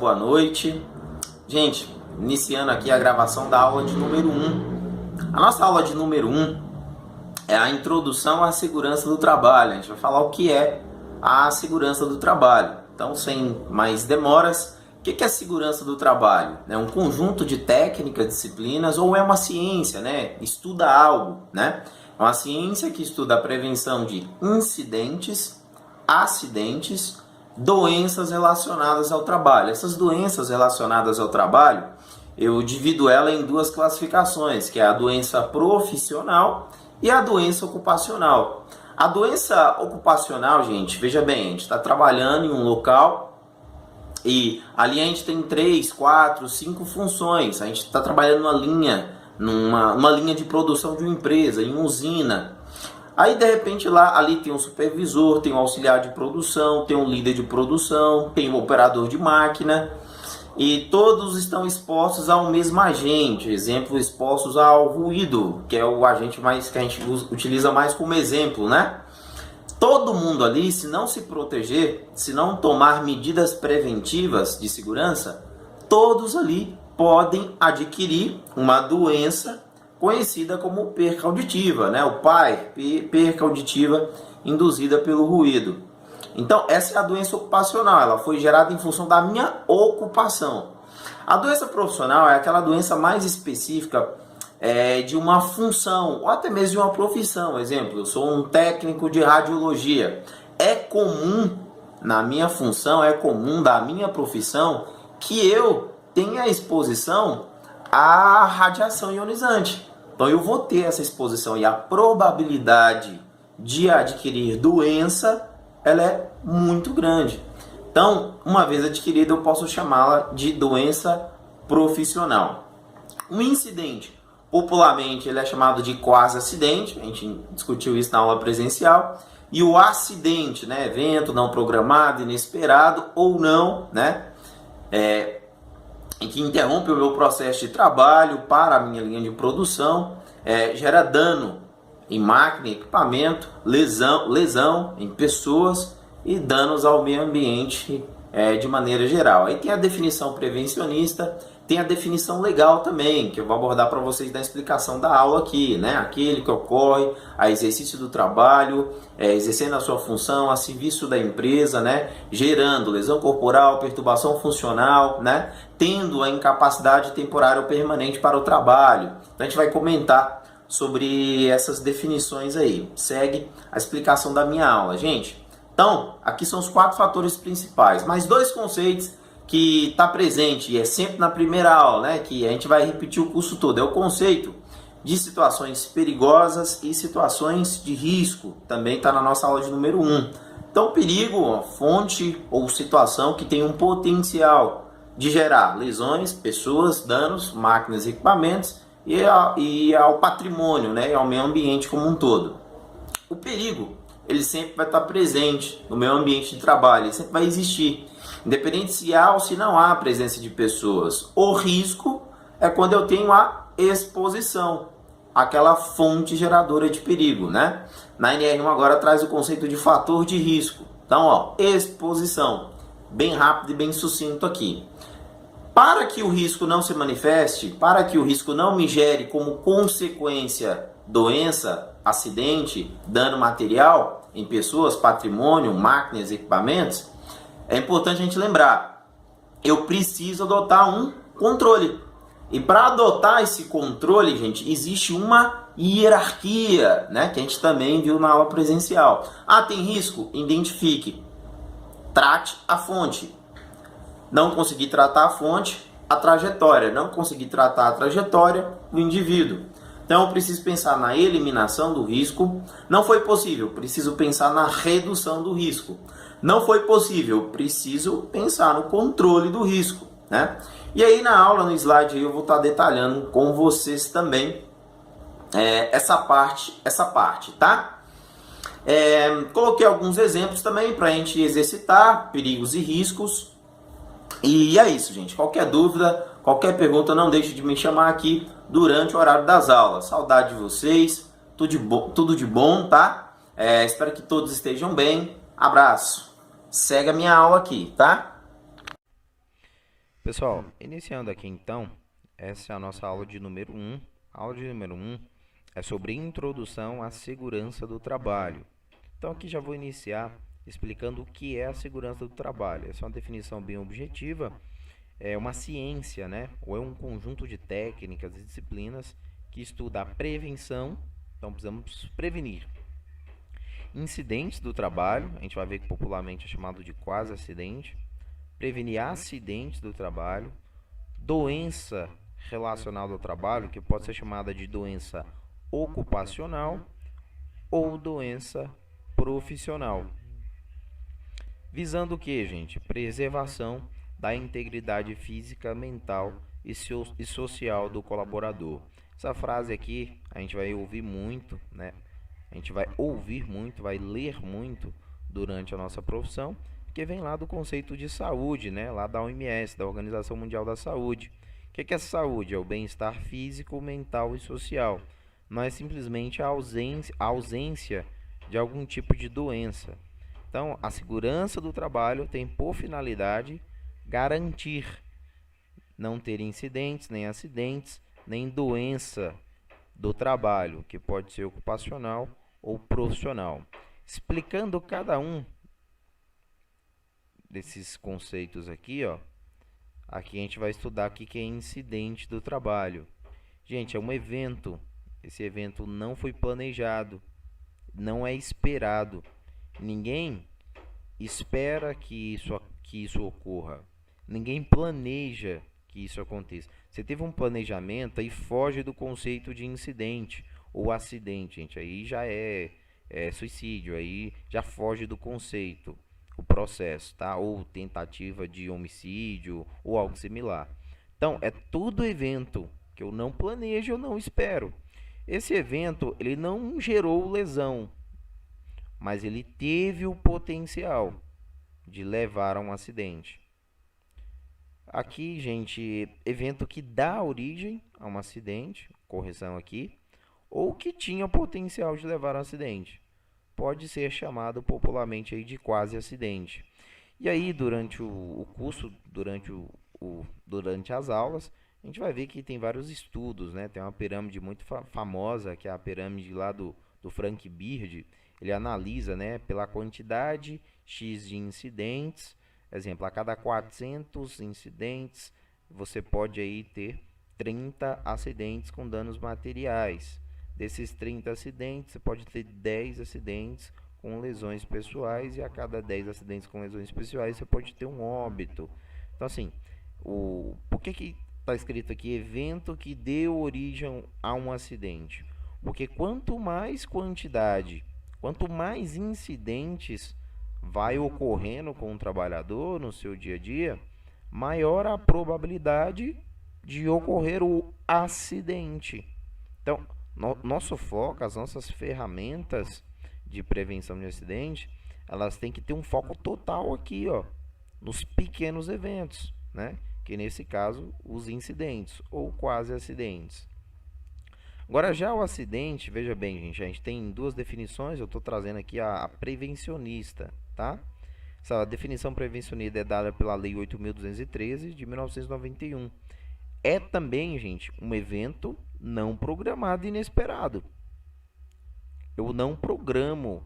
boa noite. Gente, iniciando aqui a gravação da aula de número 1. A nossa aula de número 1 é a introdução à segurança do trabalho. A gente vai falar o que é a segurança do trabalho. Então, sem mais demoras, o que é a segurança do trabalho? É um conjunto de técnicas, disciplinas, ou é uma ciência, né? Estuda algo, né? É uma ciência que estuda a prevenção de incidentes, acidentes, doenças relacionadas ao trabalho. Essas doenças relacionadas ao trabalho, eu divido ela em duas classificações, que é a doença profissional e a doença ocupacional. A doença ocupacional, gente, veja bem, a gente está trabalhando em um local e ali a gente tem 3, 4, 5 funções. A gente está trabalhando numa linha de produção de uma empresa, em uma usina. Aí, de repente, ali tem um supervisor, tem um auxiliar de produção, tem um líder de produção, tem um operador de máquina. E todos estão expostos ao mesmo agente. Exemplo, expostos ao ruído, que é o agente que a gente utiliza mais como exemplo, né? Todo mundo ali, se não se proteger, se não tomar medidas preventivas de segurança, todos ali podem adquirir uma doença conhecida como perca auditiva, né? O perca auditiva induzida pelo ruído. Então, essa é a doença ocupacional, ela foi gerada em função da minha ocupação. A doença profissional é aquela doença mais específica de uma função, ou até mesmo de uma profissão. Exemplo, eu sou um técnico de radiologia. É comum, na minha função, é comum da minha profissão, que eu tenha exposição à radiação ionizante. Então, eu vou ter essa exposição e a probabilidade de adquirir doença, ela é muito grande. Então, uma vez adquirida, eu posso chamá-la de doença profissional. Um incidente, popularmente, ele é chamado de quase acidente. A gente discutiu isso na aula presencial. E o acidente, né? Evento não programado, inesperado ou não, né? Em que interrompe o meu processo de trabalho para a minha linha de produção, gera dano em máquina, equipamento, lesão em pessoas e danos ao meio ambiente de maneira geral. Aí tem a definição prevencionista, tem a definição legal também, que eu vou abordar para vocês na explicação da aula aqui, né? Aquele que ocorre a exercício do trabalho, exercendo a sua função a serviço da empresa, né? Gerando lesão corporal, perturbação funcional, né? Tendo a incapacidade temporária ou permanente para o trabalho. Então a gente vai comentar sobre essas definições aí. Segue a explicação da minha aula, gente. Então, aqui são os 4 fatores principais, mais 2 conceitos que está presente e é sempre na primeira aula, né? Que a gente vai repetir o curso todo. É o conceito de situações perigosas e situações de risco. Também está na nossa aula de número 1. Então, perigo, uma fonte ou situação que tem um potencial de gerar lesões, pessoas, danos, máquinas e equipamentos e ao patrimônio, né? E ao meio ambiente como um todo. O perigo, ele sempre vai estar presente no meu ambiente de trabalho, ele sempre vai existir. Independente se há ou se não há presença de pessoas. O risco é quando eu tenho a exposição, aquela fonte geradora de perigo, né? Na NR1 agora traz o conceito de fator de risco. Então, ó, exposição. Bem rápido e bem sucinto aqui. Para que o risco não se manifeste, para que o risco não me gere como consequência doença, acidente, dano material em pessoas, patrimônio, máquinas, equipamentos, é importante a gente lembrar, eu preciso adotar um controle. E para adotar esse controle, gente, existe uma hierarquia, né? Que a gente também viu na aula presencial. Ah, tem risco? Identifique. Trate a fonte. Não conseguir tratar a fonte, a trajetória. Não conseguir tratar a trajetória, o indivíduo. Então eu preciso pensar na eliminação do risco. Não foi possível, preciso pensar na redução do risco. Não foi possível, preciso pensar no controle do risco, né? E aí na aula, no slide, eu vou estar detalhando com vocês também essa parte, tá? Coloquei alguns exemplos também para a gente exercitar perigos e riscos. E é isso, gente. Qualquer dúvida, qualquer pergunta, não deixe de me chamar aqui durante o horário das aulas. Saudade de vocês, tudo de bom, tá? Espero que todos estejam bem. Abraço. Segue a minha aula aqui, tá? Pessoal, iniciando aqui então, essa é a nossa aula de número 1. A aula de número 1 é sobre introdução à segurança do trabalho. Então aqui já vou iniciar explicando o que é a segurança do trabalho. Essa é uma definição bem objetiva, é uma ciência, né? Ou é um conjunto de técnicas e disciplinas que estuda a prevenção, então precisamos prevenir incidentes do trabalho, a gente vai ver que popularmente é chamado de quase acidente, prevenir acidentes do trabalho, doença relacionada ao trabalho, que pode ser chamada de doença ocupacional ou doença profissional. Visando o que, gente? Preservação da integridade física, mental e social do colaborador. Essa frase aqui a gente vai ouvir muito, né? A gente vai ouvir muito, vai ler muito durante a nossa profissão, que vem lá do conceito de saúde, né? Lá da OMS, da Organização Mundial da Saúde. O que é saúde? É o bem-estar físico, mental e social. Não é simplesmente a ausência de algum tipo de doença. Então, a segurança do trabalho tem por finalidade garantir não ter incidentes, nem acidentes, nem doença do trabalho, que pode ser ocupacional ou profissional. Explicando cada um desses conceitos aqui, ó, aqui a gente vai estudar o que é incidente do trabalho. Gente, é um evento. Esse evento não foi planejado, não é esperado. Ninguém espera que isso ocorra. Ninguém planeja que isso aconteça. Você teve um planejamento e foge do conceito de incidente ou acidente, gente. Aí já é suicídio, aí já foge do conceito, o processo, tá? Ou tentativa de homicídio ou algo similar. Então, é tudo evento que eu não planejo, eu não espero. Esse evento, ele não gerou lesão, mas ele teve o potencial de levar a um acidente. Aqui, gente, evento que dá origem a um acidente, correção aqui, ou que tinha o potencial de levar a um acidente. Pode ser chamado popularmente aí de quase acidente. E aí, durante o curso, durante as aulas, a gente vai ver que tem vários estudos, né? Tem uma pirâmide muito famosa, que é a pirâmide lá do Frank Beard. Ele analisa, né, pela quantidade X de incidentes. Exemplo, a cada 400 incidentes, você pode aí ter 30 acidentes com danos materiais. Desses 30 acidentes, você pode ter 10 acidentes com lesões pessoais, e a cada 10 acidentes com lesões pessoais, você pode ter um óbito. Então, assim, por que está escrito aqui evento que deu origem a um acidente? Porque quanto mais quantidade, quanto mais incidentes vai ocorrendo com o trabalhador no seu dia a dia, maior a probabilidade de ocorrer o acidente. Então, nosso foco, as nossas ferramentas de prevenção de acidente, elas têm que ter um foco total aqui, ó, nos pequenos eventos, né? Que nesse caso, os incidentes ou quase acidentes. Agora, já o acidente, veja bem, gente, a gente tem duas definições, eu estou trazendo aqui a prevencionista, tá? Essa definição prevencionista é dada pela Lei 8.213 de 1991. É também, gente, um evento não programado e inesperado. Eu não programo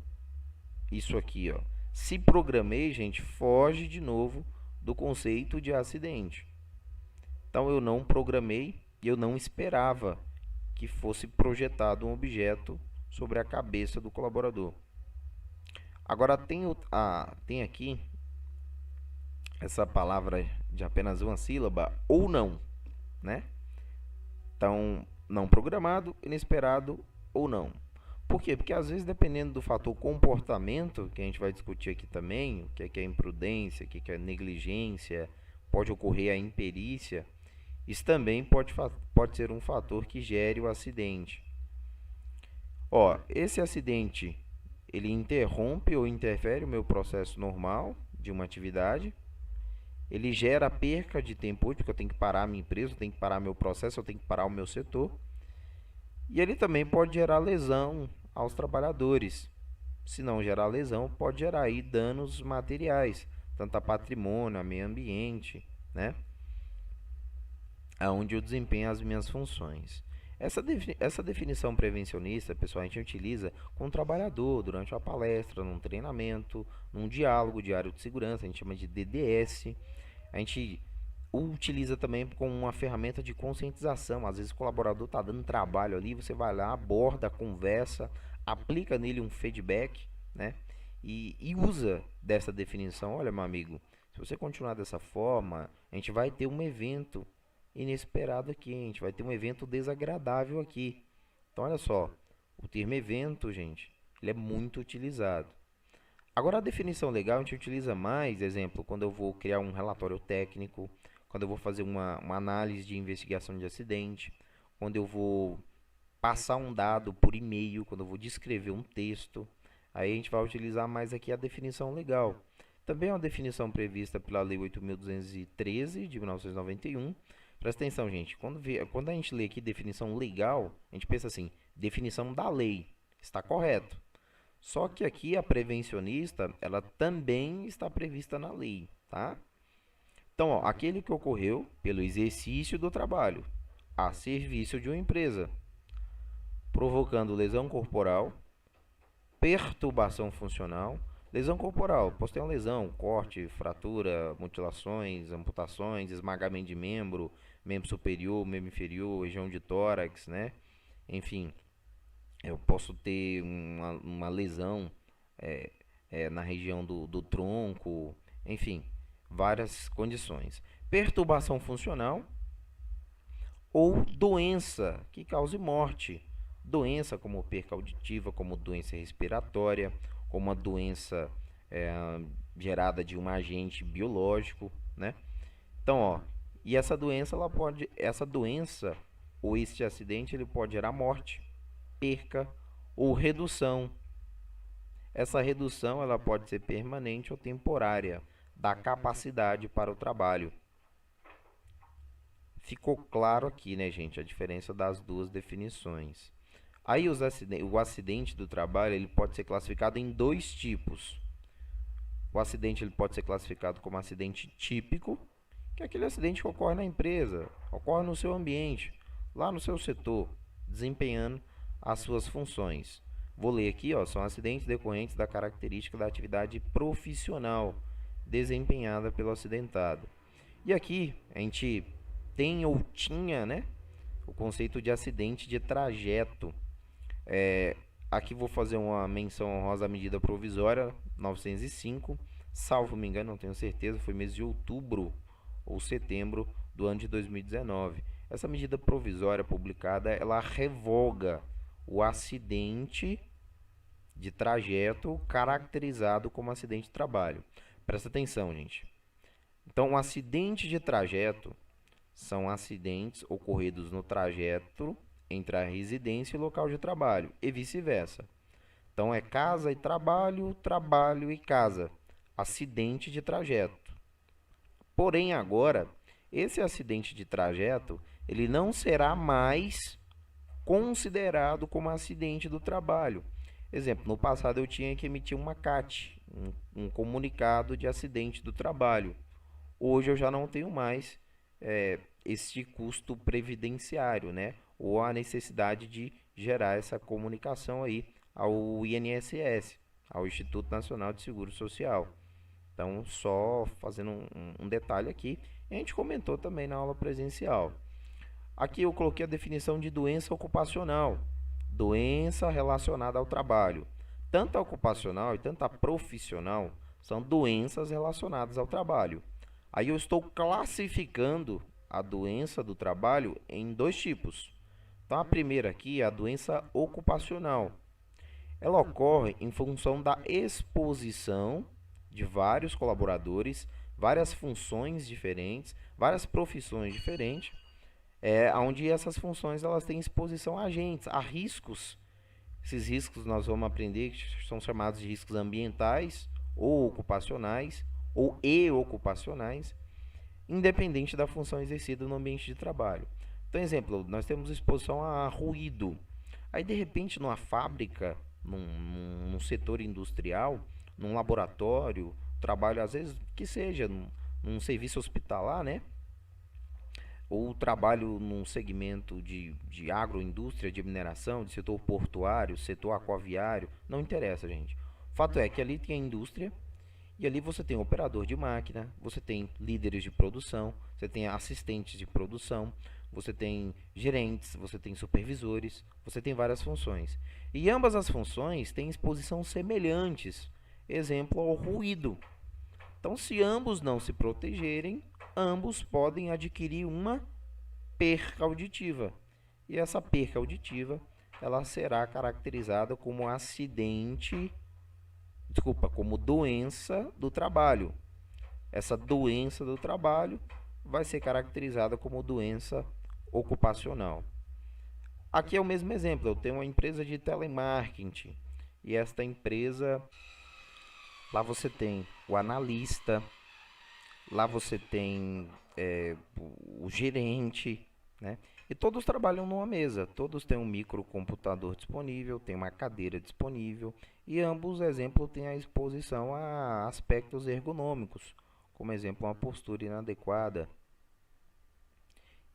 isso aqui, ó. Se programei, gente, foge de novo do conceito de acidente. Então, eu não programei e eu não esperava que fosse projetado um objeto sobre a cabeça do colaborador. Agora, tem aqui essa palavra de apenas uma sílaba, ou não, né? Então, não programado, inesperado ou não. Por quê? Porque às vezes, dependendo do fator comportamento, que a gente vai discutir aqui também, o que é imprudência, o que é negligência, pode ocorrer a imperícia, isso também pode ser um fator que gere o acidente. Ó, esse acidente, ele interrompe ou interfere o meu processo normal de uma atividade. Ele gera perca de tempo útil, porque eu tenho que parar a minha empresa, eu tenho que parar meu processo, eu tenho que parar o meu setor. E ele também pode gerar lesão aos trabalhadores. Se não gerar lesão, pode gerar aí danos materiais, tanto a patrimônio, a meio ambiente, né? aonde eu desempenho as minhas funções. Essa definição prevencionista, pessoal, a gente utiliza com o trabalhador durante uma palestra, num treinamento, num diálogo diário de segurança, a gente chama de DDS. A gente utiliza também como uma ferramenta de conscientização. Às vezes o colaborador está dando trabalho ali, você vai lá, aborda, conversa, aplica nele um feedback, né? E usa dessa definição. Olha, meu amigo, se você continuar dessa forma, a gente vai ter um evento inesperado aqui, a gente vai ter um evento desagradável aqui. Então, olha só, o termo evento, gente, ele é muito utilizado. Agora, a definição legal a gente utiliza mais, exemplo, quando eu vou criar um relatório técnico, quando eu vou fazer uma análise de investigação de acidente, quando eu vou passar um dado por e-mail, quando eu vou descrever um texto. Aí a gente vai utilizar mais aqui a definição legal. Também é uma definição prevista pela Lei 8.213 de 1991. Presta atenção, gente. Quando a gente lê aqui definição legal, a gente pensa assim, definição da lei. Está correto. Só que aqui a prevencionista, ela também está prevista na lei, tá? Então, ó, aquele que ocorreu pelo exercício do trabalho a serviço de uma empresa, provocando lesão corporal, perturbação funcional, lesão corporal, posso ter uma lesão, corte, fratura, mutilações, amputações, esmagamento de membro, membro superior, membro inferior, região de tórax, né? Enfim, eu posso ter uma lesão na região do tronco, enfim, várias condições. Perturbação funcional ou doença que cause morte. Doença como perca auditiva, como doença respiratória, como uma doença gerada de um agente biológico, né? Então, ó, e essa doença ou este acidente, ele pode gerar morte, perca ou redução. Essa redução, ela pode ser permanente ou temporária da capacidade para o trabalho. Ficou claro aqui, né, gente, a diferença das duas definições. Aí o acidente do trabalho, ele pode ser classificado em dois tipos. O acidente ele pode ser classificado como acidente típico, que é aquele acidente que ocorre na empresa, ocorre no seu ambiente, lá no seu setor, desempenhando as suas funções. Vou ler aqui, ó, são acidentes decorrentes da característica da atividade profissional desempenhada pelo acidentado. E aqui a gente tem ou tinha, né, o conceito de acidente de trajeto. Aqui vou fazer uma menção honrosa à medida provisória 905, salvo me engano, não tenho certeza, foi mês de outubro ou setembro do ano de 2019. Essa medida provisória publicada, ela revoga o acidente de trajeto caracterizado como acidente de trabalho. Presta atenção, gente. Então, um acidente de trajeto são acidentes ocorridos no trajeto entre a residência e o local de trabalho, e vice-versa. Então, é casa e trabalho, trabalho e casa. Acidente de trajeto. Porém, agora, esse acidente de trajeto, ele não será mais considerado como acidente do trabalho. Exemplo, no passado eu tinha que emitir uma CAT, um comunicado de acidente do trabalho. Hoje eu já não tenho mais este custo previdenciário, né? Ou a necessidade de gerar essa comunicação aí ao INSS, ao Instituto Nacional de Seguro Social. Então, só fazendo um detalhe aqui, a gente comentou também na aula presencial. Aqui eu coloquei a definição de doença ocupacional, doença relacionada ao trabalho. Tanto a ocupacional e tanto a profissional são doenças relacionadas ao trabalho. Aí eu estou classificando a doença do trabalho em dois tipos. Então, a primeira aqui é a doença ocupacional. Ela ocorre em função da exposição de vários colaboradores, várias funções diferentes, várias profissões diferentes, onde essas funções elas têm exposição a agentes, a riscos. Esses riscos nós vamos aprender que são chamados de riscos ambientais ou ocupacionais ou ocupacionais, independente da função exercida no ambiente de trabalho. Então, exemplo, nós temos exposição a ruído. Aí, de repente, numa fábrica, num setor industrial, num laboratório, trabalho, às vezes, que seja, num serviço hospitalar, né? ou trabalho num segmento de agroindústria, de mineração, de setor portuário, setor aquaviário, não interessa, gente. O fato é que ali tem a indústria e ali você tem operador de máquina, você tem líderes de produção, você tem assistentes de produção, você tem gerentes, você tem supervisores, você tem várias funções. E ambas as funções têm exposição semelhantes, exemplo ao ruído. Então, se ambos não se protegerem, ambos podem adquirir uma perca auditiva. E essa perca auditiva, ela será caracterizada como como doença do trabalho. Essa doença do trabalho vai ser caracterizada como doença ocupacional. Aqui é o mesmo exemplo, eu tenho uma empresa de telemarketing e esta empresa, lá você tem o analista, lá você tem o gerente, né? E todos trabalham numa mesa, todos têm um microcomputador disponível, tem uma cadeira disponível e ambos, exemplo, têm a exposição a aspectos ergonômicos, como exemplo, uma postura inadequada.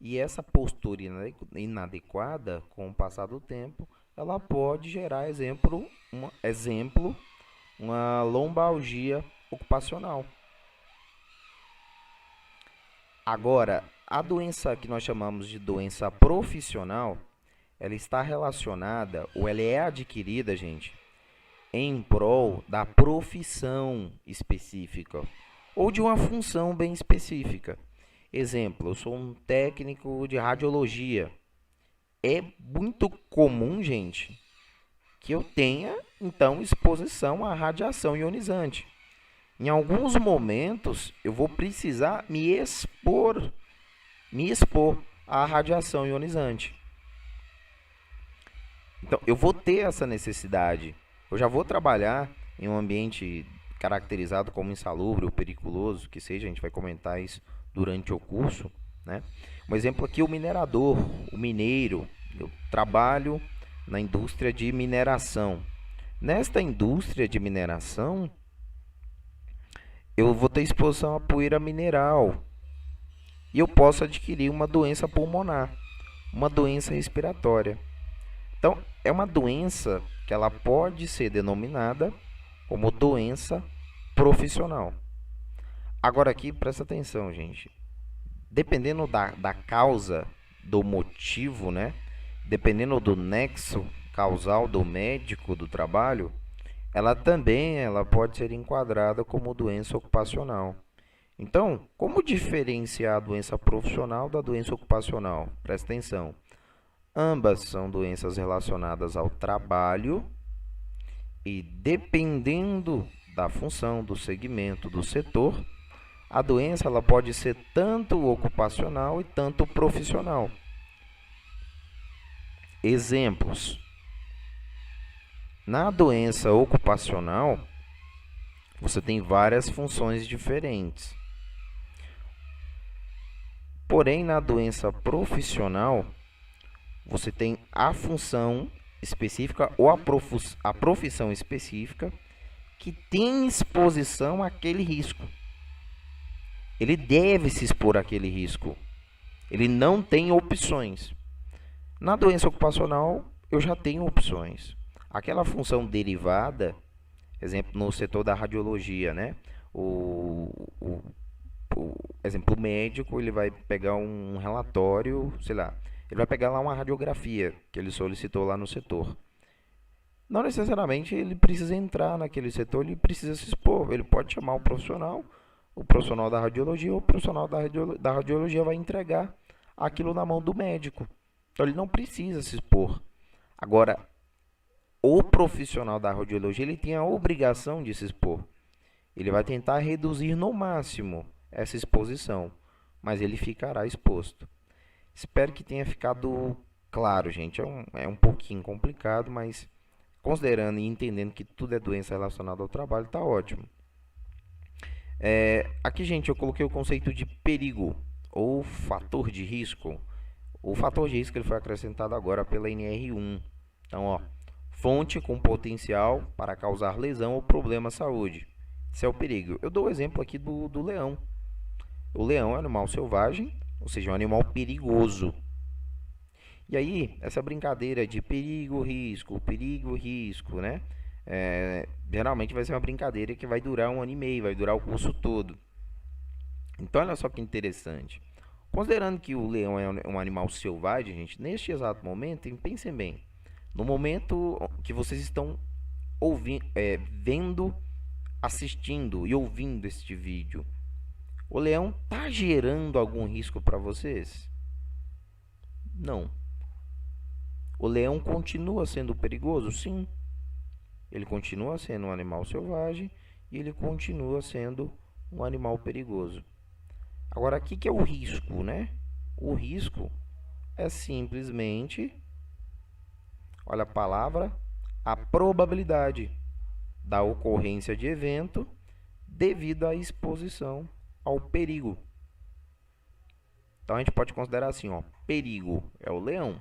E essa postura inadequada, com o passar do tempo, ela pode gerar, uma lombalgia ocupacional. Agora, a doença que nós chamamos de doença profissional, ela está relacionada, ou ela é adquirida, gente, em prol da profissão específica, ou de uma função bem específica. Exemplo, eu sou um técnico de radiologia. É muito comum, gente, que eu tenha, então, exposição à radiação ionizante. Em alguns momentos, eu vou precisar me expor à radiação ionizante. Então, eu vou ter essa necessidade. Eu já vou trabalhar em um ambiente caracterizado como insalubre ou periculoso, que seja, a gente vai comentar isso durante o curso, né? Um exemplo aqui, o minerador, o mineiro. Eu trabalho na indústria de mineração. Nesta indústria de mineração, eu vou ter exposição à poeira mineral e eu posso adquirir uma doença pulmonar, uma doença respiratória. Então, é uma doença que ela pode ser denominada como doença profissional. Agora aqui, presta atenção, gente. Dependendo da causa, do motivo, né? Dependendo do nexo causal do médico do trabalho, ela pode ser enquadrada como doença ocupacional. Então, como diferenciar a doença profissional da doença ocupacional? Presta atenção. Ambas são doenças relacionadas ao trabalho e, dependendo da função, do segmento, do setor, a doença ela pode ser tanto ocupacional e tanto profissional. Exemplos. Na doença ocupacional, você tem várias funções diferentes. Porém, na doença profissional, você tem a função específica ou a profissão específica que tem exposição àquele risco. Ele deve se expor àquele risco. Ele não tem opções. Na doença ocupacional, eu já tenho opções. Aquela função derivada, exemplo, no setor da radiologia, né? Exemplo, o médico, ele vai pegar um relatório, sei lá, ele vai pegar lá uma radiografia que ele solicitou lá no setor. Não necessariamente ele precisa entrar naquele setor, ele precisa se expor. Ele pode chamar o profissional da radiologia, ou o profissional da radiologia vai entregar aquilo na mão do médico. Então ele não precisa se expor. Agora, o profissional da radiologia, ele tem a obrigação de se expor. Ele vai tentar reduzir no máximo essa exposição, mas ele ficará exposto. Espero que tenha ficado claro, gente. É um pouquinho complicado, mas considerando e entendendo que tudo é doença relacionada ao trabalho, está ótimo. Aqui, gente, eu coloquei o conceito de perigo ou fator de risco. O fator de risco ele foi acrescentado agora pela NR1. Então, fonte com potencial para causar lesão ou problema à saúde. Esse é o perigo. Eu dou o exemplo aqui do leão. O leão é um animal selvagem ou seja, um animal perigoso. E aí, essa brincadeira de perigo, risco, né? Geralmente vai ser uma brincadeira que vai durar 1 ano e meio, vai durar o curso todo. Então, olha só que interessante. Considerando que o leão é um animal selvagem, gente, neste exato momento, pensem bem. No momento que vocês estão ouvindo, vendo, assistindo e ouvindo este vídeo, o leão tá gerando algum risco para vocês? Não. O leão continua sendo perigoso? Sim. Ele continua sendo um animal selvagem e ele continua sendo um animal perigoso. Agora, o que é o risco, né? O risco é simplesmente, olha a palavra, a probabilidade da ocorrência de evento devido à exposição ao perigo. Então a gente pode considerar assim, ó, perigo é o leão,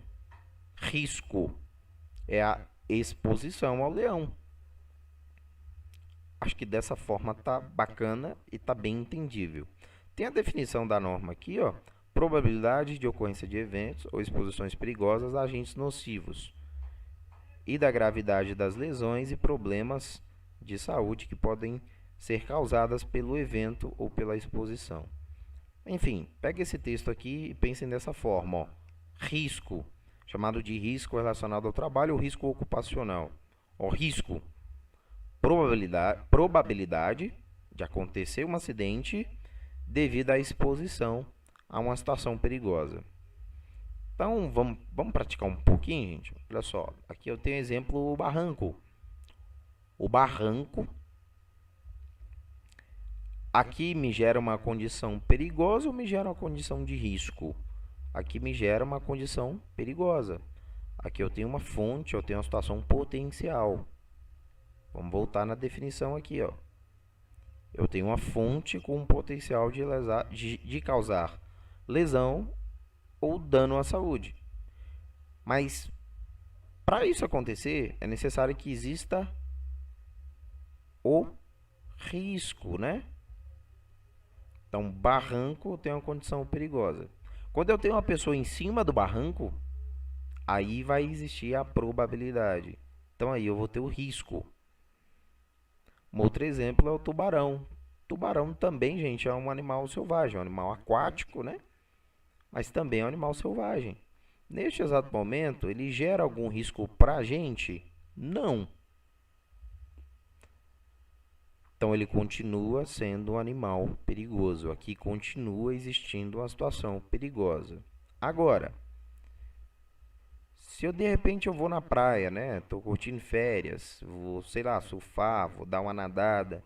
risco é a exposição ao leão. Acho que dessa forma tá bacana e tá bem entendível. Tem a definição da norma aqui, ó, probabilidade de ocorrência de eventos ou exposições perigosas a agentes nocivos e da gravidade das lesões e problemas de saúde que podem ser causadas pelo evento ou pela exposição. Enfim, pega esse texto aqui e pensem dessa forma, ó. Risco, chamado de risco relacionado ao trabalho ou risco ocupacional. Ó, risco, probabilidade de acontecer um acidente devido à exposição a uma situação perigosa. Então, vamos praticar um pouquinho, gente? Olha só, aqui eu tenho exemplo o barranco. O barranco aqui me gera uma condição perigosa ou me gera uma condição de risco? Aqui me gera uma condição perigosa. Aqui eu tenho uma fonte, eu tenho uma situação potencial. Vamos voltar na definição aqui, ó. Eu tenho uma fonte com um potencial de causar lesão ou dano à saúde. Mas, para isso acontecer, é necessário que exista o risco, né? Então, barranco tem uma condição perigosa. Quando eu tenho uma pessoa em cima do barranco, aí vai existir a probabilidade. Então, aí eu vou ter o risco. Um outro exemplo é o tubarão. Tubarão também, gente, é um animal selvagem, um animal aquático, né? Mas também é um animal selvagem. Neste exato momento, ele gera algum risco para a gente? Não. Então, ele continua sendo um animal perigoso. Aqui continua existindo uma situação perigosa. Agora, se eu de repente eu vou na praia, né? Tô curtindo férias, vou, sei lá, surfar, vou dar uma nadada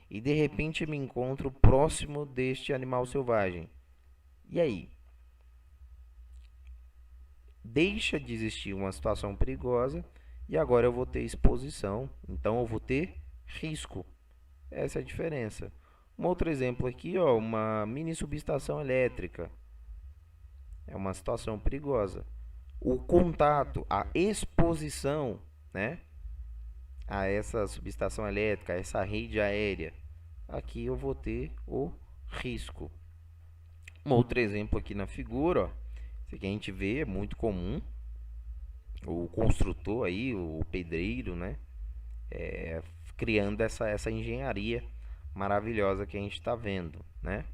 e de repente me encontro próximo deste animal selvagem. E aí? Deixa de existir uma situação perigosa e agora eu vou ter exposição, então eu vou ter risco. Essa é a diferença. Um outro exemplo aqui, ó, uma mini subestação elétrica. É uma situação perigosa. O contato, a exposição, né, a essa subestação elétrica, a essa rede aérea, aqui eu vou ter o risco. Um outro exemplo aqui na figura, ó, esse aqui a gente vê, é muito comum, o construtor aí, o pedreiro, né, criando essa engenharia maravilhosa que a gente está vendo, né?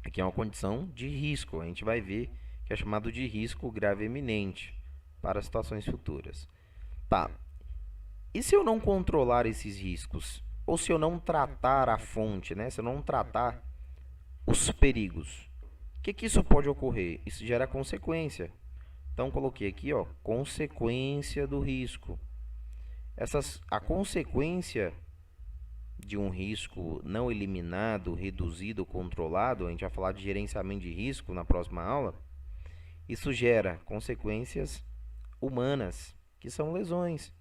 Aqui é uma condição de risco, a gente vai ver que é chamado de risco grave eminente para situações futuras. Tá. E se eu não controlar esses riscos? Ou se eu não tratar a fonte, né? Se eu não tratar os perigos? O que isso pode ocorrer? Isso gera consequência. Então, coloquei aqui, ó, consequência do risco. A consequência de um risco não eliminado, reduzido, controlado, a gente vai falar de gerenciamento de risco na próxima aula, isso gera consequências humanas, que são lesões.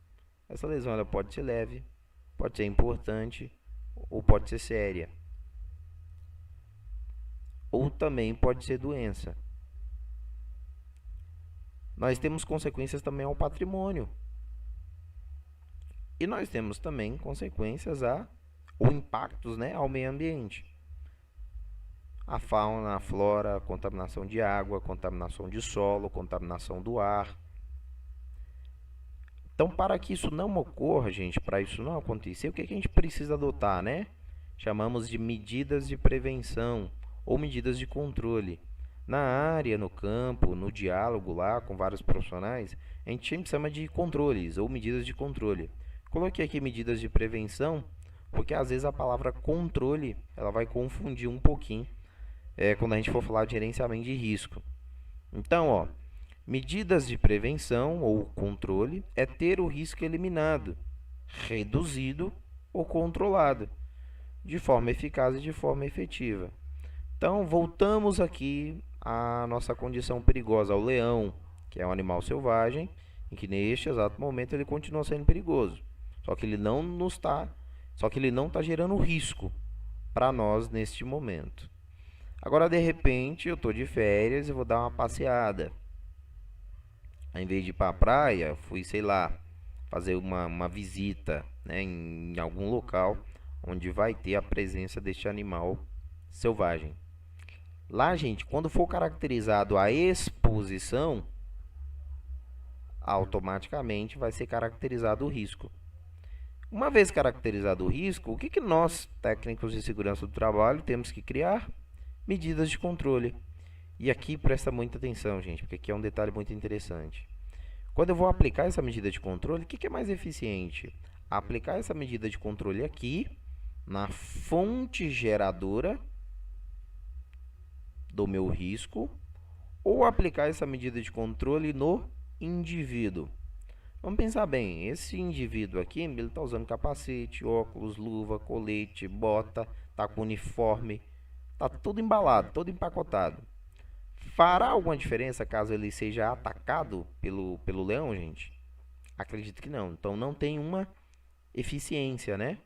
Essa lesão ela pode ser leve, pode ser importante ou pode ser séria. Ou também pode ser doença. Nós temos consequências também ao patrimônio. E nós temos também consequências ou impactos, né, ao meio ambiente. a fauna, a flora, a contaminação de água, contaminação de solo, contaminação do ar. Então, para que isso não ocorra, gente, para isso não acontecer, o que a gente precisa adotar, né? Chamamos de medidas de prevenção ou medidas de controle. Na área, no campo, no diálogo lá com vários profissionais, a gente sempre chama de controles ou medidas de controle. Coloquei aqui medidas de prevenção, porque às vezes a palavra controle ela vai confundir um pouquinho quando a gente for falar de gerenciamento de risco. Então, ó, medidas de prevenção ou controle é ter o risco eliminado, reduzido ou controlado, de forma eficaz e de forma efetiva. Então, voltamos aqui à nossa condição perigosa, ao leão, que é um animal selvagem, e que neste exato momento ele continua sendo perigoso. Só que ele não está gerando risco para nós neste momento. Agora, de repente, eu estou de férias e vou dar uma passeada. Ao invés de ir para a praia, fui, sei lá, fazer uma visita, né, em algum local onde vai ter a presença deste animal selvagem. Lá, gente, quando for caracterizado a exposição, automaticamente vai ser caracterizado o risco. Uma vez caracterizado o risco, o que nós, técnicos de segurança do trabalho, temos que criar? Medidas de controle. E aqui presta muita atenção, gente, porque aqui é um detalhe muito interessante. Quando eu vou aplicar essa medida de controle, o que é mais eficiente? Aplicar essa medida de controle aqui, na fonte geradora do meu risco, ou aplicar essa medida de controle no indivíduo. Vamos pensar bem, esse indivíduo aqui, ele está usando capacete, óculos, luva, colete, bota, está com uniforme, está tudo embalado, todo empacotado. Fará alguma diferença caso ele seja atacado pelo leão, gente? Acredito que não. Então não tem uma eficiência, né?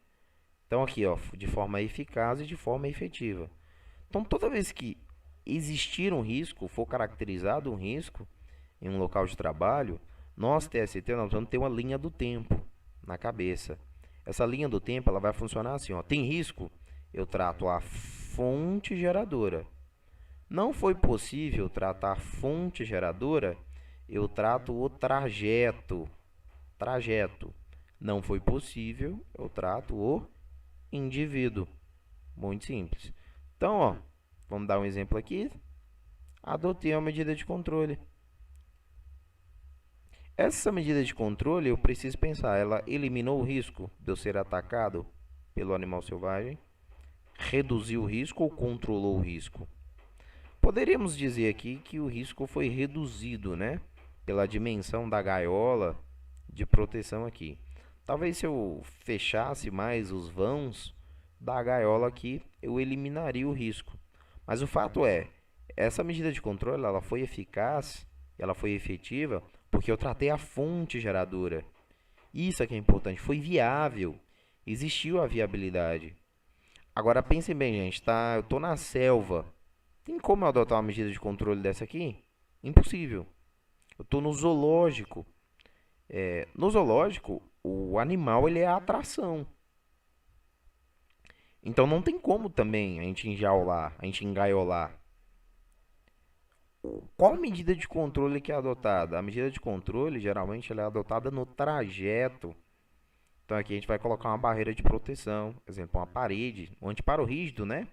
Então aqui, ó, de forma eficaz e de forma efetiva. Então toda vez que existir um risco, for caracterizado um risco em um local de trabalho, nós, TST, nós vamos ter uma linha do tempo na cabeça. Essa linha do tempo ela vai funcionar assim, ó. Tem risco? Eu trato a fonte geradora. Não foi possível tratar a fonte geradora? Eu trato o trajeto. Não foi possível, eu trato o indivíduo. Muito simples. Então, ó, vamos dar um exemplo aqui. Adotei uma medida de controle. Essa medida de controle, eu preciso pensar, ela eliminou o risco de eu ser atacado pelo animal selvagem? Reduziu o risco ou controlou o risco? Poderíamos dizer aqui que o risco foi reduzido, né? Pela dimensão da gaiola de proteção aqui. Talvez se eu fechasse mais os vãos da gaiola aqui, eu eliminaria o risco. Mas o fato é, essa medida de controle ela foi eficaz, ela foi efetiva, porque eu tratei a fonte geradora. Isso é que é importante, foi viável, existiu a viabilidade. Agora pensem bem, gente, tá? Eu estou na selva. Tem como eu adotar uma medida de controle dessa aqui? Impossível. Eu estou no zoológico. No zoológico, o animal ele é a atração. Então não tem como também a gente enjaular, a gente engaiolar. Qual medida de controle que é adotada? A medida de controle, geralmente, ela é adotada no trajeto. Então aqui a gente vai colocar uma barreira de proteção, por exemplo, uma parede, um anteparo rígido, né?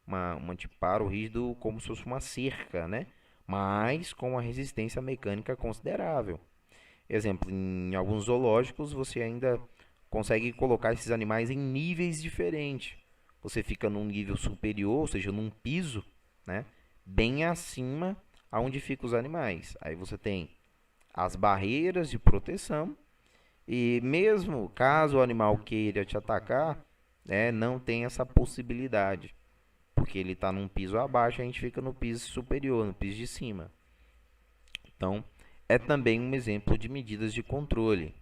Um anteparo rígido como se fosse uma cerca, né? Mas com uma resistência mecânica considerável. Exemplo, em alguns zoológicos você ainda consegue colocar esses animais em níveis diferentes. Você fica num nível superior, ou seja, num piso, né? Bem acima aonde ficam os animais. Aí você tem as barreiras de proteção e mesmo caso o animal queira te atacar, né, não tem essa possibilidade. Porque ele está num piso abaixo, a gente fica no piso superior, no piso de cima. Então, é também um exemplo de medidas de controle.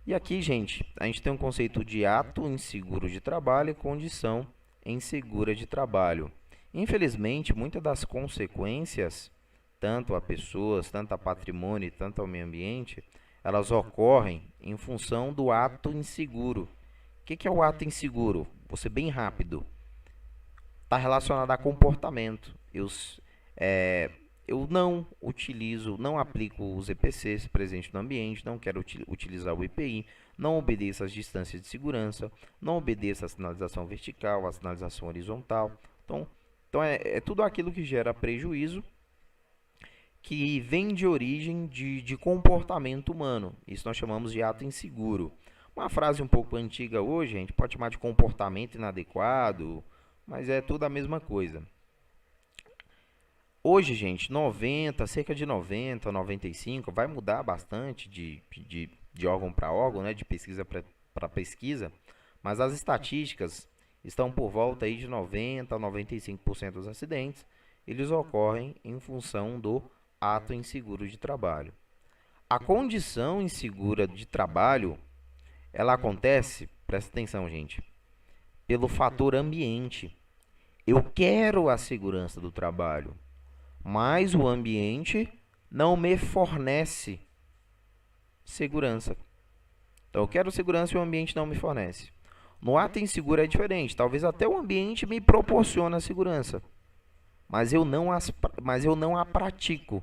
E aqui, gente, a gente tem um conceito de ato inseguro de trabalho e condição insegura de trabalho. Infelizmente, muitas das consequências, tanto a pessoas, tanto a patrimônio, tanto ao meio ambiente, elas ocorrem em função do ato inseguro. O que é o ato inseguro? Vou ser bem rápido. está relacionado a comportamento. Eu não utilizo, não aplico os EPCs presentes no ambiente, não quero utilizar o EPI, não obedeço às distâncias de segurança, não obedeço à sinalização vertical, à sinalização horizontal. Então é tudo aquilo que gera prejuízo, que vem de origem de comportamento humano. Isso nós chamamos de ato inseguro. Uma frase um pouco antiga hoje, a gente pode chamar de comportamento inadequado, mas é tudo a mesma coisa. Hoje, gente, cerca de 90, 95, vai mudar bastante de órgão para órgão, né, de pesquisa para pesquisa, mas as estatísticas estão por volta aí de 90 a 95% dos acidentes, eles ocorrem em função do ato inseguro de trabalho. A condição insegura de trabalho, ela acontece, presta atenção, gente, pelo fator ambiente. Eu quero a segurança do trabalho, mas o ambiente não me fornece segurança. Então, eu quero segurança e o ambiente não me fornece. No ato inseguro é diferente. Talvez até o ambiente me proporcione a segurança, mas eu não a pratico.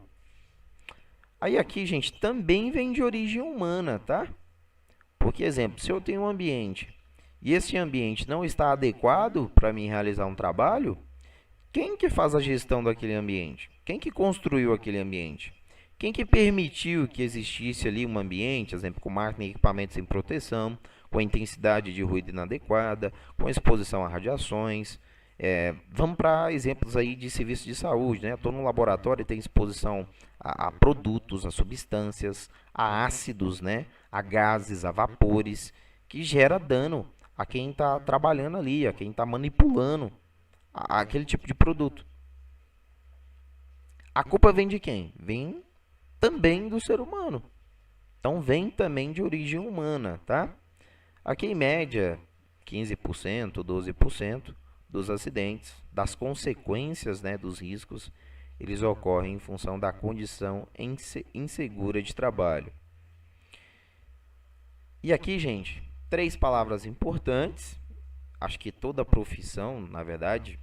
Aí aqui, gente, também vem de origem humana, tá? Porque, exemplo, se eu tenho um ambiente e esse ambiente não está adequado para mim realizar um trabalho, quem que faz a gestão daquele ambiente? Quem que construiu aquele ambiente? Quem que permitiu que existisse ali um ambiente, exemplo, com máquina e equipamentos sem proteção, com a intensidade de ruído inadequada, com exposição a radiações? Vamos para exemplos aí de serviços de saúde, né? Estou no laboratório e tem exposição a produtos, a substâncias, a ácidos, né? A gases, a vapores, que gera dano a quem está trabalhando ali, a quem está manipulando aquele tipo de produto. A culpa vem de quem? Vem também do ser humano. Então vem também de origem humana, tá? Aqui em média, 15%, 12% dos acidentes, das consequências, né, dos riscos, eles ocorrem em função da condição insegura de trabalho. E aqui, gente, 3 palavras importantes. Acho que toda profissão, na verdade,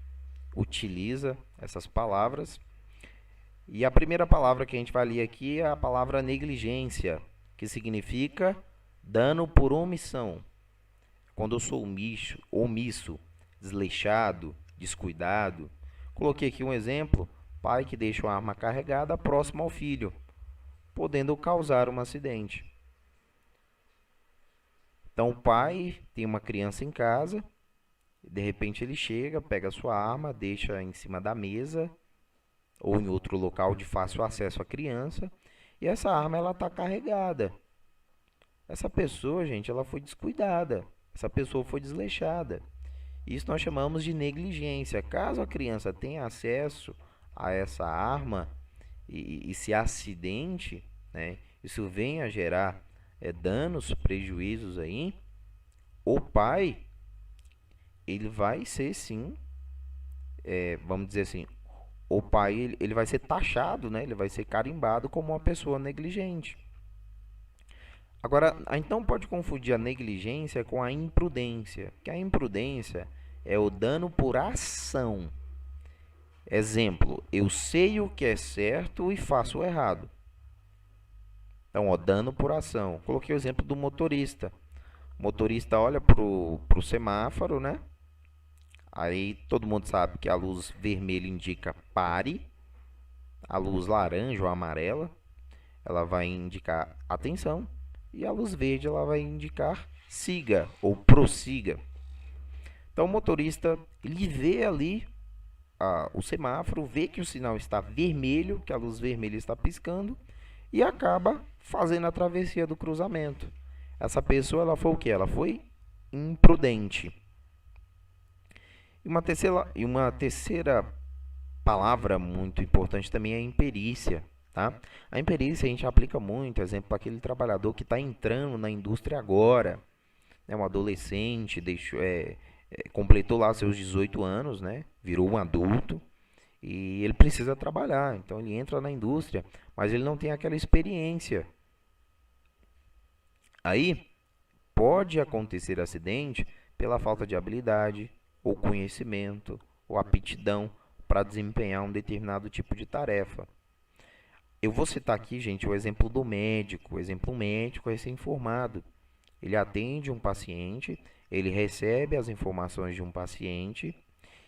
utiliza essas palavras. E a primeira palavra que a gente vai ler aqui é a palavra negligência, que significa dano por omissão. Quando eu sou omisso, desleixado, descuidado. Coloquei aqui um exemplo: pai que deixa uma arma carregada próximo ao filho, podendo causar um acidente. Então, o pai tem uma criança em casa, de repente ele chega, pega a sua arma, deixa em cima da mesa ou em outro local de fácil acesso à criança, e essa arma ela está carregada. Essa pessoa, gente, ela foi descuidada, essa pessoa foi desleixada. Isso nós chamamos de negligência. Caso a criança tenha acesso a essa arma e se acidente, né, isso venha a gerar danos, prejuízos aí, o pai, ele vai ser sim, vamos dizer assim, o pai ele vai ser taxado, né, ele vai ser carimbado como uma pessoa negligente. Agora, a gente não pode confundir a negligência com a imprudência, que a imprudência é o dano por ação. Exemplo, eu sei o que é certo e faço o errado. Então, dano por ação. Coloquei o exemplo do motorista. O motorista olha para o semáforo, né? Aí todo mundo sabe que a luz vermelha indica pare, a luz laranja ou amarela, ela vai indicar atenção, e a luz verde ela vai indicar siga ou prossiga. Então o motorista ele vê ali o semáforo, vê que o sinal está vermelho, que a luz vermelha está piscando, e acaba fazendo a travessia do cruzamento. Essa pessoa ela foi o quê? Ela foi imprudente. E uma terceira palavra muito importante também é a imperícia. Tá? A imperícia a gente aplica muito, exemplo, para aquele trabalhador que está entrando na indústria agora, né? Um adolescente, completou lá seus 18 anos, né? Virou um adulto e ele precisa trabalhar, então ele entra na indústria, mas ele não tem aquela experiência. Aí pode acontecer acidente pela falta de habilidade, ou conhecimento, ou aptidão para desempenhar um determinado tipo de tarefa. Eu vou citar aqui, gente, o exemplo do médico. O exemplo médico recém-formado. Ele atende um paciente, ele recebe as informações de um paciente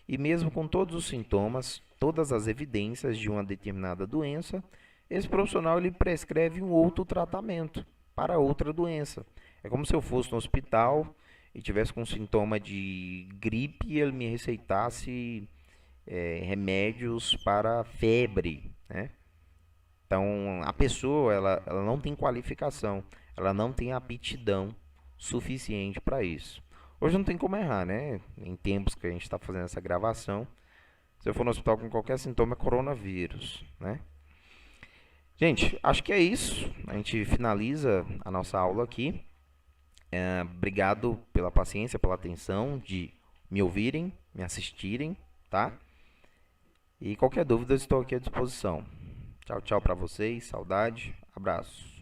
e mesmo com todos os sintomas, todas as evidências de uma determinada doença, esse profissional ele prescreve um outro tratamento para outra doença. É como se eu fosse no hospital e tivesse com sintoma de gripe e ele me receitasse remédios para febre, né? Então, a pessoa ela não tem qualificação, ela não tem aptidão suficiente para isso. Hoje não tem como errar, né? Em tempos que a gente está fazendo essa gravação, se eu for no hospital com qualquer sintoma é coronavírus, né? Gente, acho que é isso. A gente finaliza a nossa aula aqui. Obrigado pela paciência, pela atenção de me ouvirem, me assistirem, tá? E qualquer dúvida, estou aqui à disposição. Tchau, tchau para vocês. Saudade. Abraço.